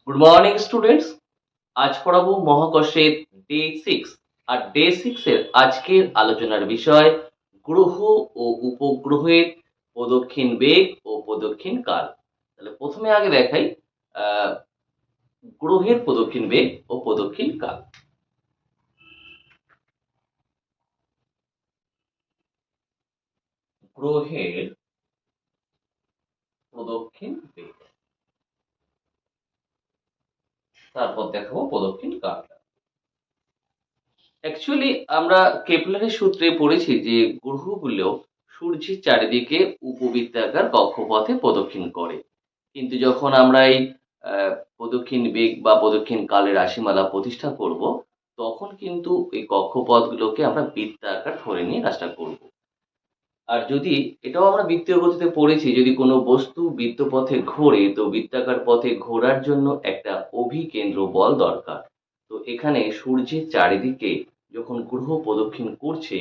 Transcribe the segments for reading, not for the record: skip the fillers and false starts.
Good morning students. আজ পড়াবো মহাকর্ষের day 6। আর day 6 এর আজকের আলোচনার বিষয় গ্রহ ও উপগ্রহের প্রদক্ষিণ বেগ ও প্রদক্ষিণ কাল। তাহলে প্রথমে আগে দেখাই আহ, গ্রহের প্রদক্ষিণ বেগ ও প্রদক্ষিণ কাল। গ্রহের প্রদক্ষিণ বেগ, তারপর দেখাবো প্রদক্ষিণ কাল। অ্যাকচুয়ালি আমরা কেপলারের সূত্রে পড়েছি যে গ্রহগুলো সূর্যের চারিদিকে উপবৃত্তাকার কক্ষপথে প্রদক্ষিণ করে। কিন্তু যখন আমরা এই প্রদক্ষিণ বেগ বা প্রদক্ষিণ কালের রাশিমালা প্রতিষ্ঠা করব, তখন কিন্তু এই কক্ষপথগুলোকে আমরা বৃত্তাকার ধরে নিয়ে কাজটা করব। আর যদি এটাও আমরা বৃত্তীয় গতিতে পড়েছি, যদি কোনো বস্তু বৃত্তপথে ঘোরে তো বৃত্তাকার পথে ঘোরার জন্য একটা অভিকেন্দ্র বল দরকার। তো এখানে সূর্যের চারিদিকে যখন গ্রহ প্রদক্ষিণ করছে,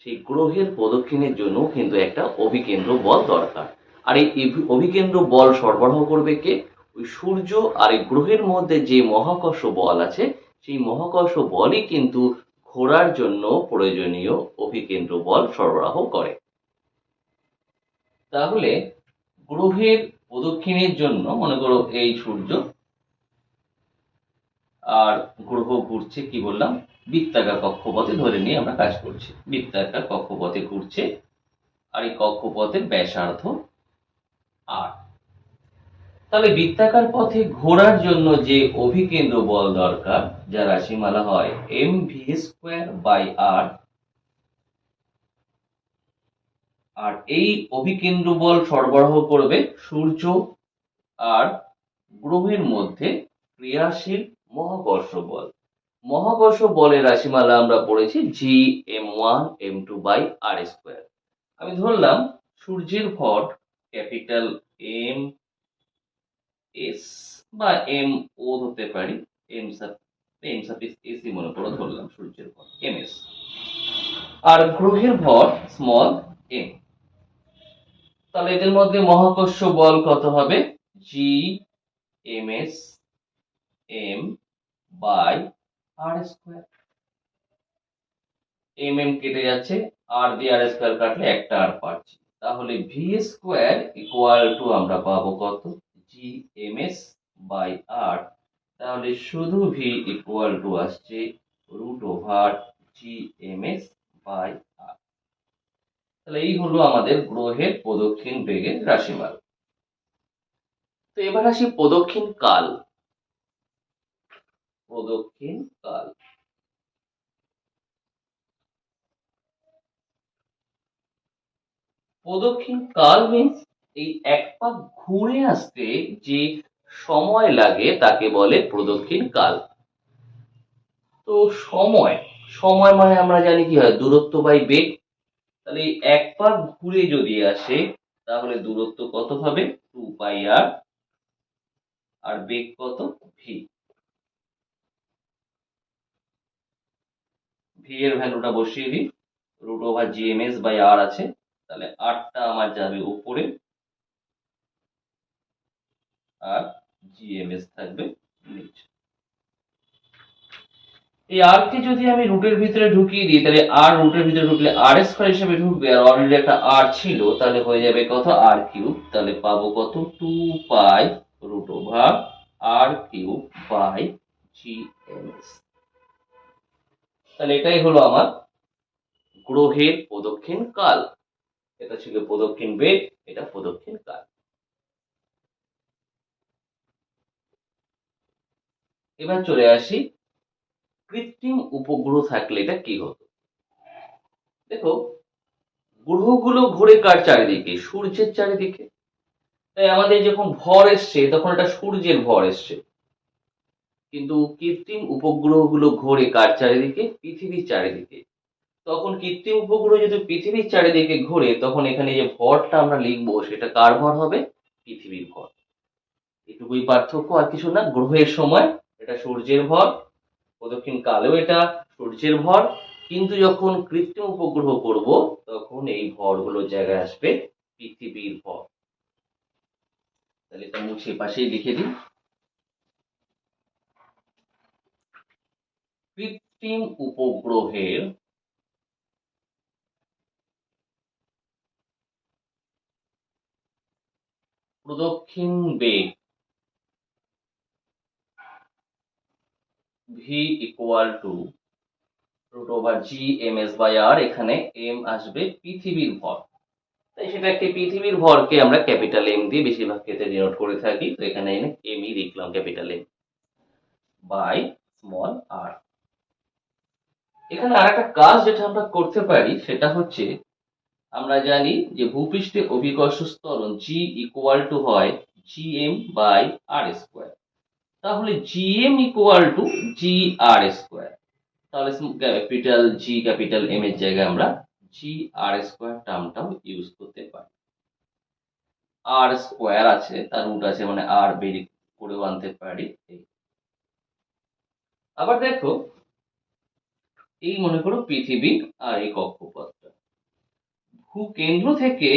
সেই গ্রহের প্রদক্ষিণের জন্য কিন্তু একটা অভিকেন্দ্র বল দরকার। আর এই অভিকেন্দ্র বল সরবরাহ করবে কে? ওই সূর্য আর এই গ্রহের মধ্যে যে মহাকর্ষ বল আছে, সেই মহাকর্ষ বলই কিন্তু ঘোরার জন্য প্রয়োজনীয় অভিকেন্দ্র বল সরবরাহ করে। তাহলে গ্রহের প্রদক্ষিণের জন্য মনে করো এই সূর্য, আর গ্রহ ঘুরছে কি বললাম, বৃত্তাকার কক্ষপথে ধরে নিয়ে আমরা কাজ করছি। বৃত্তাকার কক্ষপথে ঘুরছে, আর এই কক্ষপথের ব্যাসার্ধ আর। তাহলে বৃত্তাকার পথে ঘোরার জন্য যে অভিকেন্দ্র বল দরকার, যার রাশিমালা হয় mv²/r, আর এই অভিকেন্দ্র বল সরবরাহ করবে সূর্য আর গ্রহের মধ্যে ক্রিয়াশীল মহাকর্ষ বল। মহাকর্ষ বলের রাশিমালা আমরা পড়েছি Gm1m2/r²। আমি ধরলাম সূর্যের ভর ক্যাপিটাল এম এস বা এম ও ধরতে পারি, এম সাফিক্স এসি মনে করো, ধরলাম সূর্যের ভর এম এস, আর গ্রহের ভর স্মল এম। তাহলে এদের মধ্যে মহাকর্ষ বল কত হবে? G M S M by R square. M M কেটে যাচ্ছে, আর দিয়ে আর স্কোয়ার কাটলে একটা আর পাচ্ছি। তাহলে ভি স্কোয়ার ইকুয়াল টু আমরা পাবো কত? G M S by R. তাহলে শুধু ভি ইকুয়াল টু আসছে √ওভার G M S by R. তাহলে এই হলো আমাদের গ্রহের প্রদক্ষিণ বেগের রাশিমালা। তো এবার আসি প্রদক্ষিণ কাল। প্রদক্ষিণ কাল, প্রদক্ষিণ কাল মিন্স এই এক পাক ঘুরে আসতে যে সময় লাগে তাকে বলে প্রদক্ষিণ কাল। তো সময়, সময় মানে আমরা জানি কি হয়, দূরত্ব বাই বেগ। তাহলে এই এক পাক ঘুরে যদি আসে, তাহলে দূরত্ব কত হবে? 2πr, আর বেগ কত? ভি। ভি এর ভ্যালুটা বসিয়ে দিই, √ওভার জিএমএস বাই আর আছে, তাহলে আরটা আমার যাবে উপরে, আর জিএমএস থাকবে নিচে। এই আর কে যদি আমি রুটের ভিতরে ঢুকিয়ে দিই, তাহলে আর রুটের ভিতরে ঢুকলে আর স্কয়ার হিসেবে ঢুকবে, আর অলরেডি একটা আর ছিল, তাহলে হয়ে যাবে কত? আর কিউব। তাহলে পাবো কত? 2π√ওভার আর কিউব বাই জিএমএস। তাহলে এটাই হলো আমার গ্রহের প্রদক্ষিণ কাল। এটা ছিল প্রদক্ষিণ বেগ, এটা প্রদক্ষিণ কাল। এবার চলে আসি কৃত্রিম উপগ্রহ থাকলে এটা কি হতো। দেখো, গ্রহগুলো ঘুরে কার চারিদিকে? সূর্যের চারিদিকে। তাই আমাদের যখন ভর এসছে, তখন এটা সূর্যের ভর এসছে। কিন্তু কৃত্রিম উপগ্রহগুলো ঘোরে কার চারিদিকে? পৃথিবীর চারিদিকে। তখন কৃত্রিম উপগ্রহ যদি পৃথিবীর চারিদিকে ঘোরে, তখন এখানে যে ভরটা আমরা লিখবো সেটা কার ভর হবে? পৃথিবীর ভর। এটুকুই পার্থক্য, আর কিছু না। গ্রহের সময় এটা সূর্যের ভর, প্রদক্ষিণ কালেও এটা সূর্যের ভর, কিন্তু যখন কৃত্রিম উপগ্রহ করব, তখন এই ভরগুলোর জায়গায় আসবে পৃথিবীর ভর। তাহলে এটা মুছে পাশেই লিখে দিই। কৃত্রিম উপগ্রহের প্রদক্ষিণ বেগ v ইকুয়াল টু √g/m/s/r, এখানে m আসবে পৃথিবীর ভর, তাই সেটা একটি পৃথিবীর ভরকে আমরা ক্যাপিটাল এম দিয়ে বেশিরভাগ ক্ষেত্রে ডিনোট করে থাকি, তো এখানে এমই লিখলাম ক্যাপিটাল এম বাই স্মল আর। এখানে আরেকটা কাজ যেটা আমরা করতে পারি সেটা হচ্ছে, আমরা জানি যে ভূপৃষ্ঠে অভিকর্ষ ত্বরণ g ইকুয়াল টু হয় gm/r², তাহলে gm ইকুয়াল টু gr², তাহলে ক্যাপিটাল জি ক্যাপিটাল এম এর জায়গায় আমরা gr² টার্মটাও ইউজ করতে পারি। আর স্কোয়ার আছে, তার রুট আছে, মানে আর বের করেও আনতে পারি। আবার দেখো, এই মনে করো পৃথিবী আর এই কক্ষপথটা, ভূকেন্দ্র থেকে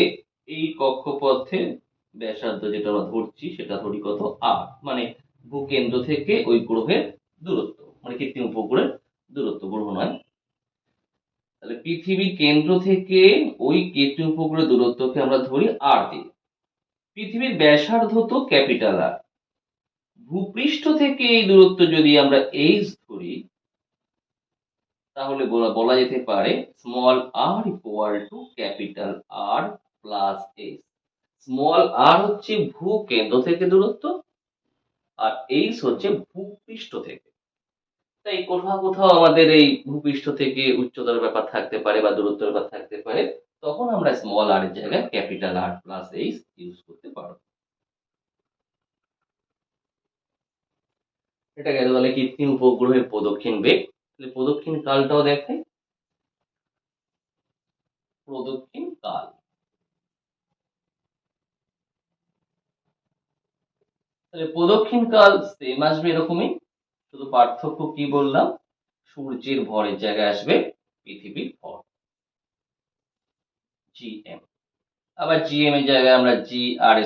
এই কক্ষপথের ব্যাসার্ধ যেটা আমরা ধরছি সেটা ধরি কত, আর, মানে ভূকেন্দ্র থেকে ওই গ্রহের দূরত্ব, মানে কৃত্রিম উপগ্রহের দূরত্ব, গ্রহ নয়। তাহলে পৃথিবীর কেন্দ্র থেকে ওই কৃত্রিম উপগ্রহের দূরত্বকে আমরা ধরি আর দিয়ে। পৃথিবীর ব্যাসার্ধ তো ক্যাপিটাল আর, ভূপৃষ্ঠ থেকে এই দূরত্ব যদি আমরা এইচ ধরি, তাহলে বলা যেতে পারে small R equal to capital R plus H. Small R হচ্ছে ভূকেন্দ্র থেকে দূরত্ব, আর এইচ হচ্ছে ভূপৃষ্ঠ থেকে। তাই কোথাও কোথাও আমাদের এই ভূপৃষ্ঠ থেকে উচ্চতার ব্যাপার থাকতে পারে বা দূরত্বের ব্যাপার থাকতে পারে, তখন আমরা স্মল আর এর জায়গায় capital R plus H use করতে পারবো। এটা গেল তাহলে কৃত্রিম উপগ্রহের প্রদক্ষিণ বেগ। তাহলে প্রদক্ষিণ কালটাও দেখাই। প্রদক্ষিণ কাল, তাহলে প্রদক্ষিণ কাল সেম আসবে এরকমই, শুধু পার্থক্য কি বললাম, সূর্যের ভরের জায়গায় আসবে পৃথিবীর ভর gm, আবার gm এর জায়গায় আমরা gr²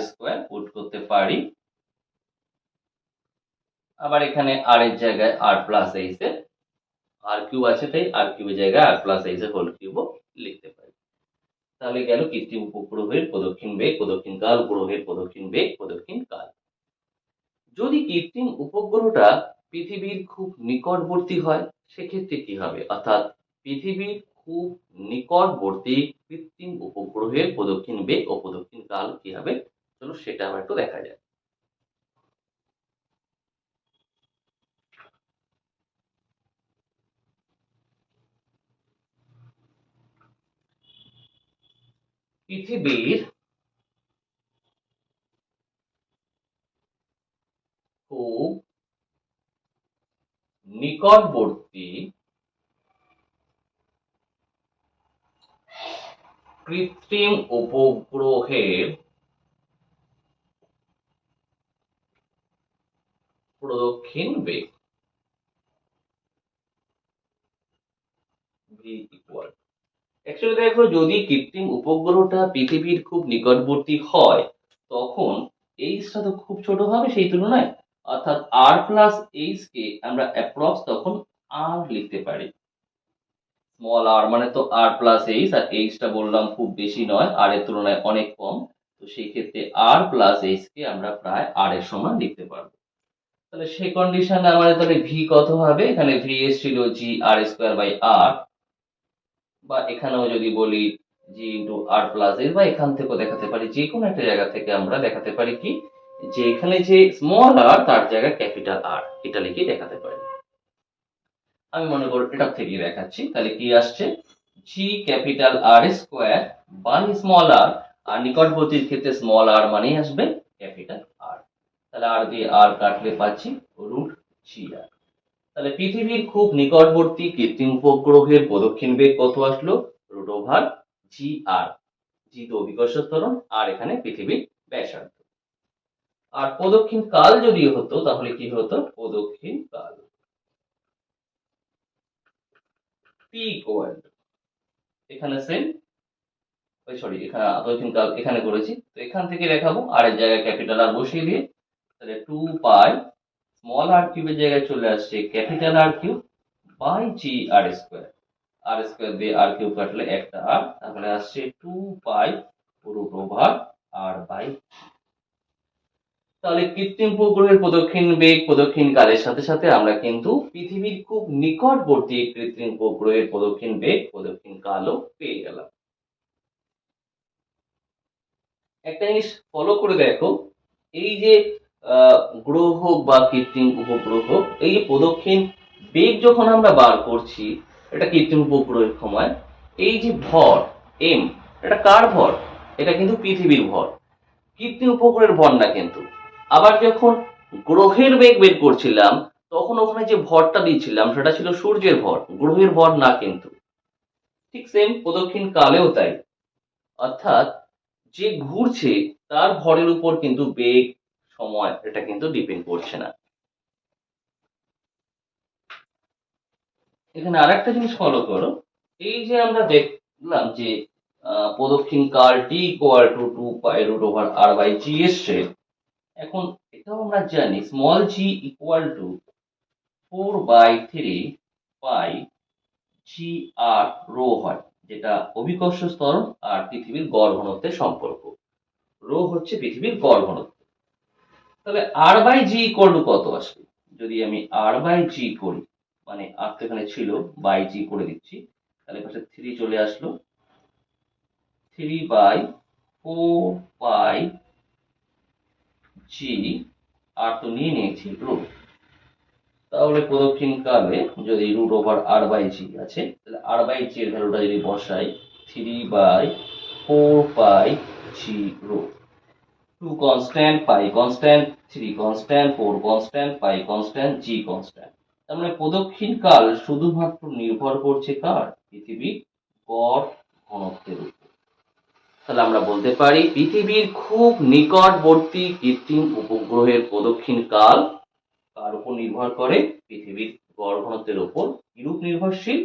পুট করতে পারি, আবার এখানে আর এর জায়গায় আর প্লাস এইচ এর আর কিউব আছে, তাই আর কিউবের জায়গায় আর প্লাস এইচ এর হোল কিউবও লিখতে পারি। তাহলে গেল কৃত্রিম উপগ্রহের প্রদক্ষিণ বেগ, প্রদক্ষিণ কাল, গ্রহের প্রদক্ষিণ বেগ, প্রদক্ষিণ কাল। যদি কৃত্রিম উপগ্রহটা পৃথিবীর খুব নিকটবর্তী হয় সেক্ষেত্রে কি হবে, অর্থাৎ পৃথিবীর খুব নিকটবর্তী কৃত্রিম উপগ্রহের প্রদক্ষিণ বেগ ও প্রদক্ষিণ কাল কি হবে, চলো সেটা আবার একটু দেখা যায়। পৃথিবীর খুব নিকটবর্তী কৃত্রিম উপগ্রহের প্রদক্ষিণ বেগ ভি ইকুয়াল, অ্যাকচুয়ালি দেখো, যদি কৃত্রিম উপগ্রহটা পৃথিবীর খুব নিকটবর্তী হয় তখন এইচটা তো খুব ছোট হবে সেই তুলনায়, অর্থাৎ আর প্লাস এইচ কে আমরা অ্যাপ্রক্স তখন আর লিখতে পারি। স্মল আর মানে তো আর প্লাস এইচ, আর এইচটা বললাম খুব বেশি নয়, আর এর তুলনায় অনেক কম, তো সেই ক্ষেত্রে আর প্লাস এইচ কে আমরা প্রায় আর এর সমান লিখতে পারবো। তাহলে সেই কন্ডিশনে আমাদের তাহলে ভি কত হবে, এখানে ভি এস ছিল gr²/r, বা এখানেও যদি বলি জি ইন্টু আর প্লাস এইচ, বা এখান থেকেও দেখাতে পারি, যে কোনো একটা জায়গা থেকে আমরা দেখাতে পারি কি, যে এখানে যে স্মল আর তার জায়গায় ক্যাপিটাল আর, এটা লিখে দেখাতে পারি। আমি মনে করি এটার থেকে দেখাচ্ছি, তাহলে কি আসছে, G capital R square by small R, আর নিকটবর্তীর ক্ষেত্রে স্মল আর মানেই আসবে ক্যাপিটাল আর, তাহলে আর দিয়ে আর কাটলে পাচ্ছি √gr। তাহলে পৃথিবীর খুব নিকটবর্তী কৃত্রিম উপগ্রহের প্রদক্ষিণ বেগ কত আসলো, √gr, জি তো অভিকর্ষ ত্বরণ, আর এখানে পৃথিবীর ব্যাসার্ধ। আর প্রদক্ষিণ কাল যদি হতো তাহলে কি হতো, প্রদক্ষিণ কাল পি ইকুয়াল, এখানে সেম, সরি এখানে প্রদক্ষিণ কাল এখানে করেছি, তো এখান থেকে দেখাবো আর এর জায়গায় ক্যাপিটাল আর বসিয়ে দিয়ে, তাহলে 2 পাই স্মল আর কিউবের জায়গায় চলে আসছে capital R cube by G R square. R square দিয়ে আর কিউব কাটলে একটা আর, তাহলে আসছে 2 pi root over R by. তাহলে কৃত্রিম উপগ্রহের প্রদক্ষিণ বেগ প্রদক্ষিণ কালের সাথে সাথে আমরা কিন্তু পৃথিবীর খুব নিকটবর্তী কৃত্রিম উপগ্রহের প্রদক্ষিণ বেগ প্রদক্ষিণ কালও পেয়ে গেলাম। একটা জিনিস ফলো করে দেখো, এই যে গ্রহ বা কৃত্রিম উপগ্রহ, এই যে প্রদক্ষিণ বেগ যখন আমরা বার করছি এটা কৃত্রিম উপগ্রহের সময়, এই যে ভর এম, এটা কার ভর? এটা কিন্তু পৃথিবীর ভর, কৃত্রিম উপগ্রহের ভর না কিন্তু। আবার যখন গ্রহের বেগ বের করছিলাম তখন ওখানে যে ভরটা দিচ্ছিলাম সেটা ছিল সূর্যের ভর, গ্রহের ভর না কিন্তু। ঠিক সেম প্রদক্ষিণ কালেও তাই, অর্থাৎ যে ঘুরছে তার ভরের উপর কিন্তু বেগ সময় এটা কিন্তু ডিপেন্ড করছে না। এখানে আরেকটা জিনিস ফলো করো, এই যে আমরা দেখলাম যে প্রদক্ষিণ কাল T equal to 2 pi root over R by G এসছে। এখন এটাও আমরা জানি small G equal to 4/3 pi G R rho হয়, যেটা অভিকর্ষ ত্বরণ আর পৃথিবীর গড় ঘনত্বের সম্পর্ক। রো হচ্ছে পৃথিবীর গড় ঘনত্ব। তাহলে আর বাই জি ইকুয়াল টু কত আসবে? যদি আমি আর বাই জি করি, মানে আর তো এখানে ছিল, বাই জি করে দিচ্ছি, তাহলে পাশে 3 চলে আসলো, 3/4 পাই জি, আর তো নিয়ে নিয়েছি রো। তাহলে প্রদক্ষিণ কালে যদি রুট ওভার আর বাই জি আছে, তাহলে আর বাই জি এর ভ্যালুটা যদি বসাই 3/4 পাই জি রো। 2 কনস্ট্যান্ট, পাই কনস্ট্যান্ট, 3 কনস্ট্যান্ট, 4 কনস্ট্যান্ট, পাই কনস্ট্যান্ট, জি কনস্ট্যান্ট। তার মানে প্রদক্ষিণ কাল শুধুমাত্র নির্ভর করছে কার? পৃথিবীর গড় ঘনত্বের উপর। তাহলে আমরা বলতে পারি পৃথিবীর খুব নিকটবর্তী কৃত্রিম উপগ্রহের প্রদক্ষিণ কাল কার উপর নির্ভর করে? পৃথিবীর গড় ঘনত্বের উপর। কিরূপ নির্ভরশীল?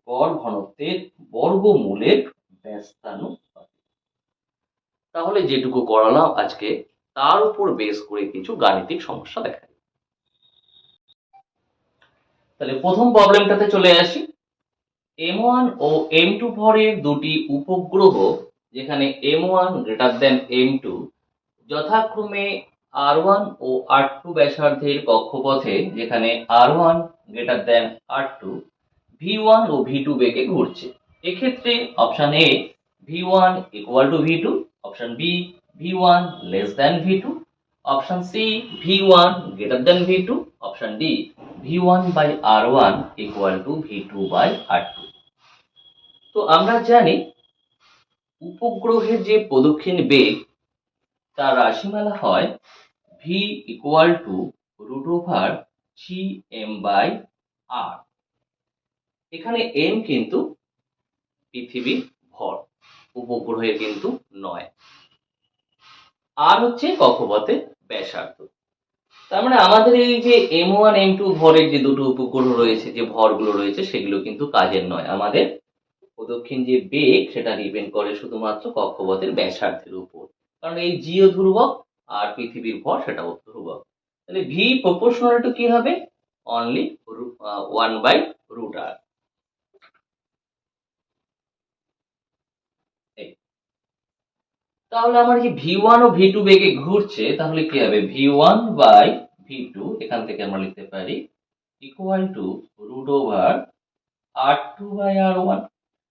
গড় ঘনত্বের বর্গমূলের ব্যস্তানুপাতিক। তাহলে যেটুকু করালাম আজকে তার উপর বেস করে কিছু গাণিতিক সমস্যা দেখাই। তাহলে প্রথম প্রবলেমটাতে চলে আসি। M1 ও M2 ভরের দুটি উপগ্রহ, যেখানে M1 গ্রেটার দেন M2 যথাক্রমে R1 ও R2 ব্যাসার্ধের কক্ষপথে, যেখানে R1 greater than R2 V1 ও V2 বেগে ঘুরছে। এক্ষেত্রে option A V1 equal to V2, option B V1 less than V2, option C V1 greater than V2, option D V1 by R1 equal to V2 by R2। তো আমরা জানি উপগ্রহের যে প্রদক্ষিণ বেগ তার রাশিমালা হয় v equal to root over G M by R. এখানে m কিন্তু পৃথিবীর ভর, উপগ্রহের কিন্তু নয়। আর হচ্ছে কক্ষপথের ব্যাসার্ধ। তার মানে আমাদের এই যে M1 M2 ভরের যে দুটো উপগ্রহ রয়েছে, যে ভরগুলো রয়েছে সেগুলো কিন্তু কাজের নয়। আমাদের প্রদক্ষিণ যে বেগ সেটা ডিপেন্ড করে শুধুমাত্র কক্ষপথের ব্যাসার্ধের উপর, কারণ এই জিও ধ্রুবক আর পৃথিবীর ভর সেটাও ধ্রুবক। তাহলে ভি প্রপোর্শনাল টু কি হবে? Only 1/√r। তাহলে আমার যে V1 ও V2 বেগে ঘুরছে, তাহলে কি হবে? V1 বাই V2 এখান থেকে আমরা লিখতে পারি equal to root over R2 by R1,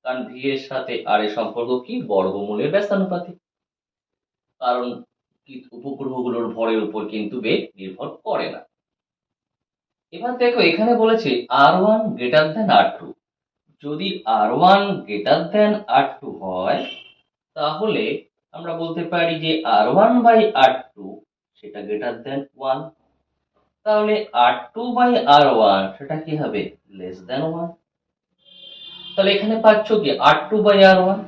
কারণ ভি এর সাথে আর এর সম্পর্ক কি? বর্গমূলের ব্যস্তানুপাতিক। কারণ উপগ্রহগুলোর ভরের উপর কিন্তু বেগ নির্ভর করে না। এবার দেখো এখানে বলেছে R1 গ্রেটার দেন R2। যদি R1 গ্রেটার দেন R2 হয়, তাহলে আমরা বলতে পারি যে R1 বাই R2 সেটা গ্রেটার দেন 1। তাহলে R2 বাই R1 সেটা কি হবে? Less than 1। তাহলে এখানে পাচ্ছ কি R2 বাই R1,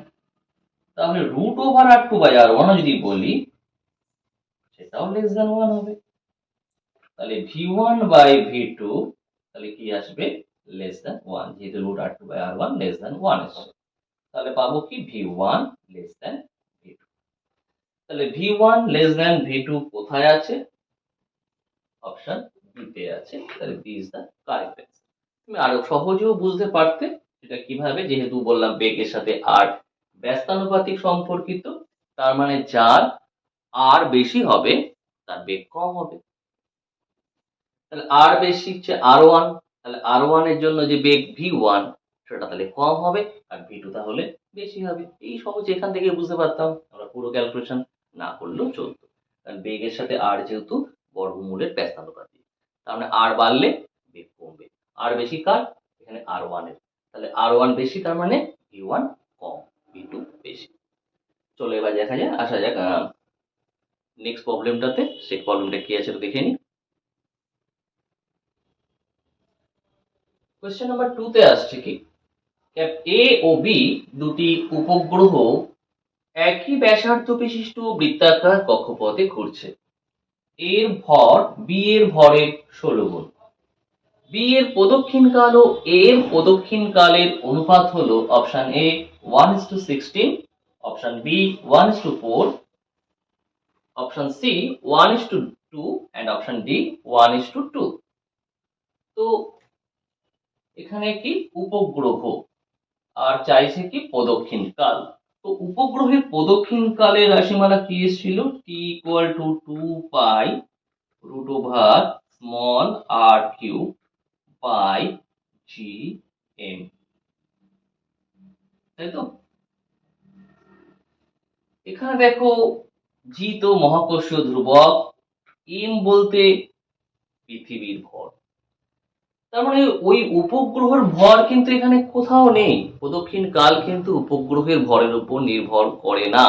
তাহলে root over R2 by R1 যদি বলি সেটাও লেস দেন 1 হবে। তাহলে V1 বাই V2 তাহলে কি আসবে? লেস দেন 1, যেহেতু root R2 by R1 less than 1 আসবে। তাহলে পাবো কি? V1 less than V2। তাহলে V1 লেস দেন V2 কোথায় আছে? অপশন বি তে আছে। তাহলে B is the correct answer. তুমি আরো সহজেও বুঝতে পারতে। সেটা কিভাবে, যেহেতু বললাম বেগের সাথে আর ব্যস্তানুপাতিক সম্পর্কিত, তার মানে যার আর বেশি হবে তার বেগ কম হবে। তাহলে আর বেশি হচ্ছে R1, তাহলে R1 এর জন্য যে বেগ V1 সেটা তাহলে কম হবে, আর V2 তাহলে বেশি হবে। এই সহজ এখান থেকে বুঝতে পারতাম, আমরা পুরো ক্যালকুলেশন না করলেও চলতো। কারণ বেগের সাথে আর যেহেতু বর্গমূলের ব্যস্তানুপাতিক, তার মানে আর বাড়লে বেগ কমবে। আর বেশি কার? এখানে R1 এর, তাহলে R1 বেশি তার মানে V1 কম, V2 বেশি। চলো এবার দেখা যায়, আসা যাক নেক্সট প্রবলেমটাতে। সেই প্রবলেমটা কি আছে একটু দেখে নিই। কোয়েশ্চেন নাম্বার 2 তে আসছে কি, এ ও বি দুটি উপগ্রহ একই ব্যাসার্ধ বিশিষ্ট বৃত্তাকার কক্ষপথে ঘুরছে। এর ভর বি এর ভরের 16 গুণ। বি এর প্রদক্ষিণকাল ও এর প্রদক্ষিণকালের অনুপাত হলো option A 1:16, option B 1:4, option C 1:2 and option D 1:2। তো এখানে কি উপগ্রহ আর চাইছে কি প্রদক্ষিণ কাল। তো উপগ্রহের প্রদক্ষিণ কালের রাশিমালা কি এসেছিল? T equal to 2 pi root over small R cube by G M, তাই তো? এখানে দেখো, জি তো মহাকর্ষীয় ধ্রুবক, এম বলতে পৃথিবীর ভর। তার মানে ওই উপগ্রহের ভর কিন্তু এখানে কোথাও নেই। প্রদক্ষিণ কাল কিন্তু উপগ্রহের ভরের উপর নির্ভর করে না,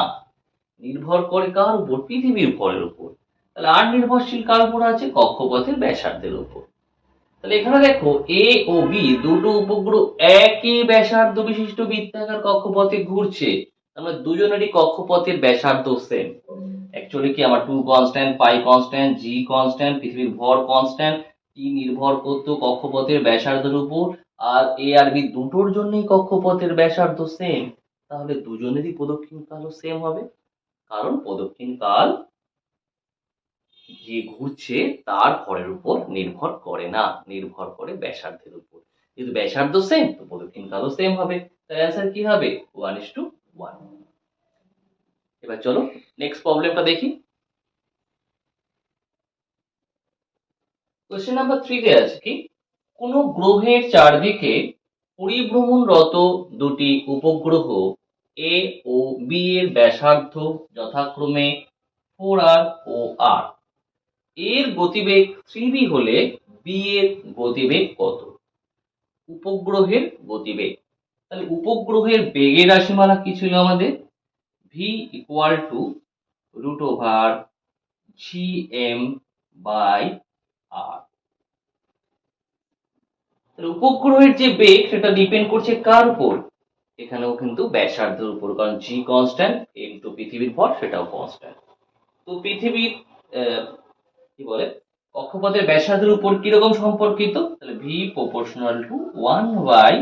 নির্ভর করে কার উপর? পৃথিবীর ভরের উপর। তাহলে আর নির্ভরশীল কার উপর আছে? কক্ষপথের ব্যাসার্ধের উপর। তাহলে এখানে দেখো, এ ও বি দুটো উপগ্রহ একই ব্যাসার্ধ বিশিষ্ট বৃত্তাকার কক্ষপথে ঘুরছে। আমরা দুজনেরই কক্ষপথের ব্যাসার্ধ সেম। অ্যাকচুয়ালি কি, আমার 2 কনস্ট্যান্ট, পাই কনস্ট্যান্ট, জি কনস্ট্যান্ট, পৃথিবীর ভর কনস্ট্যান্ট, টি নির্ভর করতো কক্ষপথের ব্যাসার্ধের উপর, আর এ আর বি দুটোর জন্যই কক্ষপথের ব্যাসার্ধ সেম। তাহলে দুজনেরই প্রদক্ষিণ কালও সেম হবে, কারণ প্রদক্ষিণ কাল যে ঘুরছে তার ভরের উপর নির্ভর করে না, নির্ভর করে ব্যাসার্ধের উপর। যেহেতু ব্যাসার্ধ সেম, তো প্রদক্ষিণ কালও সেম হবে। তাই অ্যান্সার কি হবে? 1:1। এবার চলো নেক্সট প্রবলেমটা দেখি। কোশ্চেন নাম্বার 3 তে আছে কি, কোন গ্রহের চারদিকে পরিভ্রমণরত দুটি উপগ্রহ এ ও বি এর ব্যাসার্ধ যথাক্রমে 4r ও r, এর গতিবেগ 3v হলে বি এর গতিবেগ কত? উপগ্রহের গতিবেগ। তাহলে উপগ্রহের বেগের রাশিমালা কি ছিল আমাদের? V equal to root over G M by R. তাহলে উপগ্রহের যে বেগ সেটা ডিপেন্ড করছে কার উপর? এখানেও কিন্তু ব্যাসার্ধের উপর, কারণ জি কনস্ট্যান্ট, এম তো পৃথিবীর ভর সেটাও কনস্ট্যান্ট। তো পৃথিবীর কি বলে, কক্ষপথের ব্যাসার্ধের উপর কিরকম সম্পর্কিত? তাহলে ভি প্রপোর্শনাল টু 1/√r।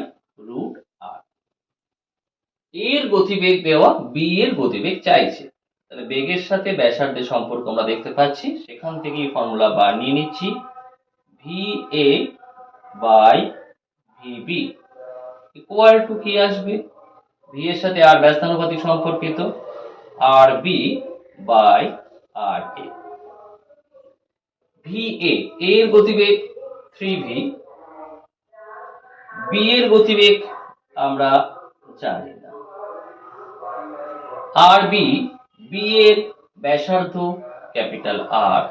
এর গতিবেগ দেওয়া, বি এর গতিবেগ চাইছে। তাহলে বেগের সাথে ব্যাসার্ধের সম্পর্ক আমরা দেখতে পাচ্ছি, সেখান থেকে ফর্মুলা বানিয়ে নিচ্ছি। V A by V B equal to কি আসবে? ভি এর সাথে আর ব্যস্তানুপাতিক সম্পর্কিত, আর B by R A. V A এর গতিবেগ 3v, বি এর গতিবেগ আমরা জানি না, আর বি, বি এর ব্যাসার্ধ ক্যাপিটাল আর,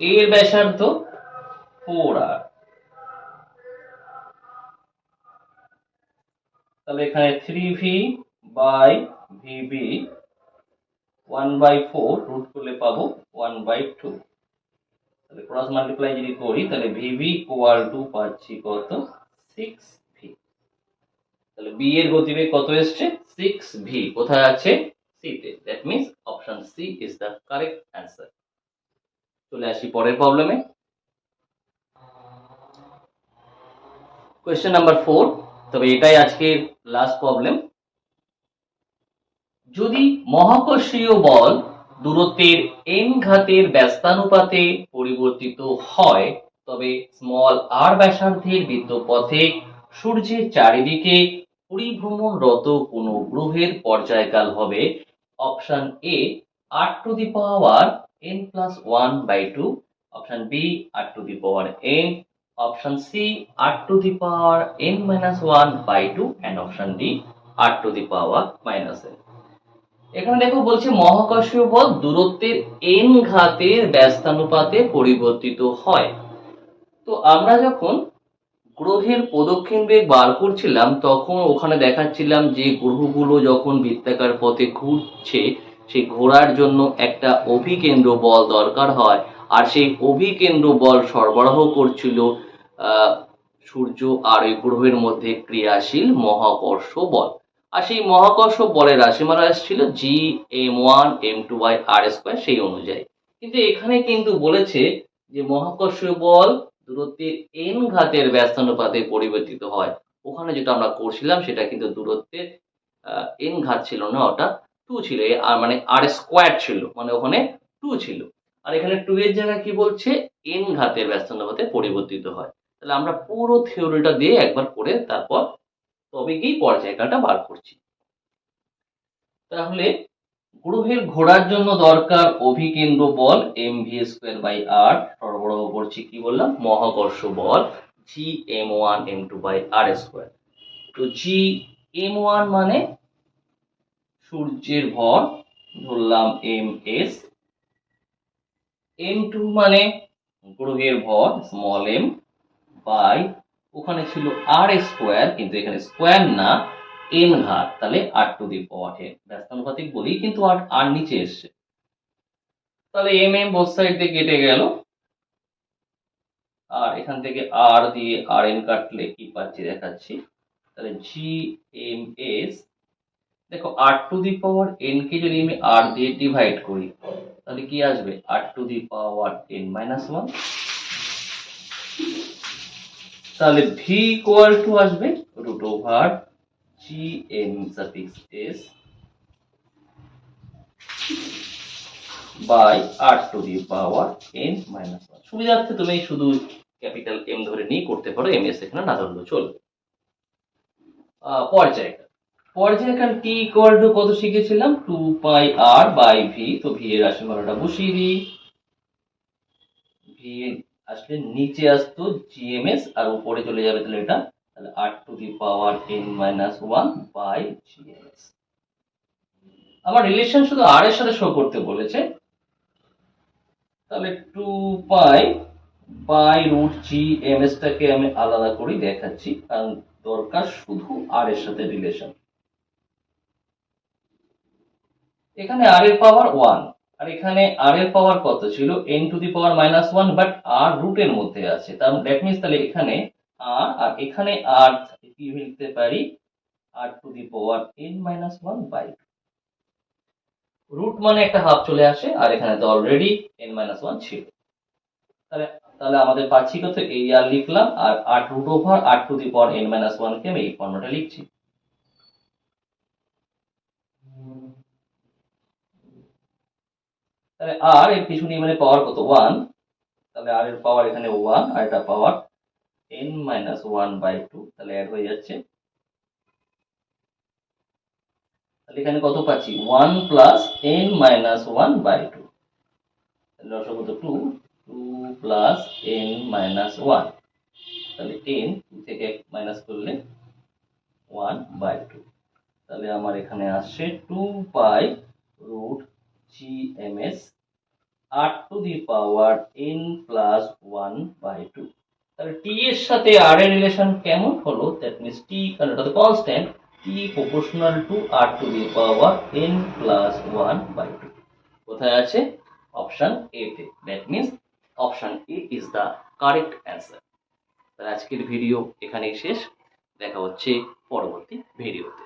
এর ব্যাসার্ধ 4r। তাহলে এখানে 3v বাই ভিবি 1/4 রুট করলে পাবো 1/2। তাহলে ক্রস মাল্টিপ্লাই যদি করি, তাহলে ভিবি ইকুয়াল টু পাচ্ছি কত? 6v। তাহলে বি এর গতিবেগ কত এসছে? 6v। কোথায় আছে? সি তে। That means option C is the correct answer. চলে আসি পরের প্রবলেমে। কোয়েশ্চেন নাম্বার 4, তবে এটাই আজকের লাস্ট প্রবলেম। যদি মহাকর্ষীয় বল দূরত্বের n ঘাতের ব্যস্তানুপাতে পরিবর্তিত হয়, তবে স্মল আর ব্যাসার্ধের বৃত্তপথে সূর্যের চারিদিকে পরিভ্রমণরত কোনো গ্রহের পর্যায়কাল হবে option A r⁻n+1/2, option B r⁻n, option C r⁻n-1/2 and option D r⁻n। এখানে দেখো বলছে মহাকর্ষীয় বল দূরত্বের n ঘাতের ব্যস্তানুপাতে পরিবর্তিত হয়। তো আমরা যখন গ্রহের প্রদক্ষিণ বেগ বার করছিলাম তখন ওখানে দেখাচ্ছিলাম যে গ্রহগুলো যখন বৃত্তাকার পথে ঘুরছে সেই ঘোরার জন্য একটা অভিকেন্দ্র বল দরকার হয়, আর সেই অভিকেন্দ্র বল সরবরাহ করছিল সূর্য আর ওই গ্রহের মধ্যে ক্রিয়াশীল মহাকর্ষ বল। আর সেই মহাকর্ষ বলের রাশিমালা ছিল Gm1m2/r², সেই অনুযায়ী। কিন্তু এখানে কিন্তু বলেছে যে মহাকর্ষীয় বল দূরত্বের n ঘাতের ব্যস্তানুপাতে পরিবর্তিত হয়। ওখানে যেটা আমরা করছিলাম সেটা কিন্তু দূরত্বের n ঘাত ছিল না, ওটা 2 ছিল, আর মানে r² ছিল, মানে ওখানে 2 ছিল। আর এখানে 2 এর জায়গায় কি বলছে, n ঘাতের ব্যস্তানুপাতে পরিবর্তিত হয়। তাহলে আমরা পুরো থিওরিটা দিয়ে একবার করে তারপর তবে গিয়ে পর্যায়কালটা বার করছি। তাহলে গ্রহের ঘোরার জন্য দরকার অভিকেন্দ্র বল mv²/r, সরবরাহ করছি কি বললাম, মহাকর্ষ বল Gm1m2/r²। তো Gm1 মানে সূর্যের ভর, ধরলাম ms, m2 মানে গ্রহের ভর স্মল m, বাই ওখানে ছিল r², কিন্তু এখানে স্কোয়ার না, n ঘাত, তাহলে r⁻n। ব্যস্তানুপাতিক বলেই কিন্তু আর নিচে এসছে। তাহলে mm বোথ সাইড দিয়ে কেটে গেল, আর এখান থেকে r দিয়ে rn কাটলে কি পাচ্ছি দেখাচ্ছি। তাহলে gms, দেখো r⁻n কে যদি আমি r দিয়ে ডিভাইড করি তাহলে কি আসবে, r⁻n-1। তাহলে v ইকুয়াল টু আসবে √gm⁻s বাই r⁻n-1। সুবিধার্থে তুমি শুধু ক্যাপিটাল M ধরে নিয়ে করতে পারো, ms এখানে না ধরলেও চলবে। পর্যায়কাল t ইকুয়াল টু কত শিখেছিলাম, 2πr/v। তো v এর রাশিমালাটা বসিয়ে দিই। v আসলে নিচে আসতো gms আর উপরে চলে যাবে, তাহলে এটা, তাহলে r⁻n-1/gms। আমার রিলেশন শুধু r এর সাথে শো করতে বলেছে, তাহলে 2π/√gms টাকে আমি আলাদা করে দেখাচ্ছি, কারণ দরকার শুধু r এর সাথে রিলেশন। এখানে r এর পাওয়ার 1 আর এখানে r এর পাওয়ার কত ছিল, n⁻⁻1, বাট r রুটের মধ্যে আছে, তার দ্যাট মিন্স তাহলে এখানে r আর এখানে r কি লিখতে পারি, r⁻n-1/2। রুট মানে একটা হাফ চলে আসে, আর এখানে তো অলরেডি n-1 ছিল। তাহলে আমাদের পাচ্ছি কত, এই আর লিখলাম, আর r⁻n-1 কে আমি এই ফর্মুলাটা লিখছি। তাহলে r এর পিছনে মানে পাওয়ার কত, 1, তাহলে r এর পাওয়ার এখানে 1 আর এটা পাওয়ার n-1/2, তাহলে অ্যাড হয়ে যাচ্ছে। তাহলে এখানে কত পাচ্ছি, 1 + n-1/2, তাহলে লসাগু তো 2 + n-1, তাহলে n থেকে মাইনাস করলে 1/2, তাহলে আমার এখানে আসছে 2π√gms r⁻n+1/2। তাহলে t এর সাথে r এর রিলেশন কেমন হলো, দ্যাট মিন্স t, কারণ এটা তো constant, t proportional to r⁻n+1/2। কোথায় আছে, অপশন এ তে, that means option A is the correct answer. তাহলে আজকের ভিডিও এখানেই শেষ, দেখা হচ্ছে পরবর্তী ভিডিওতে।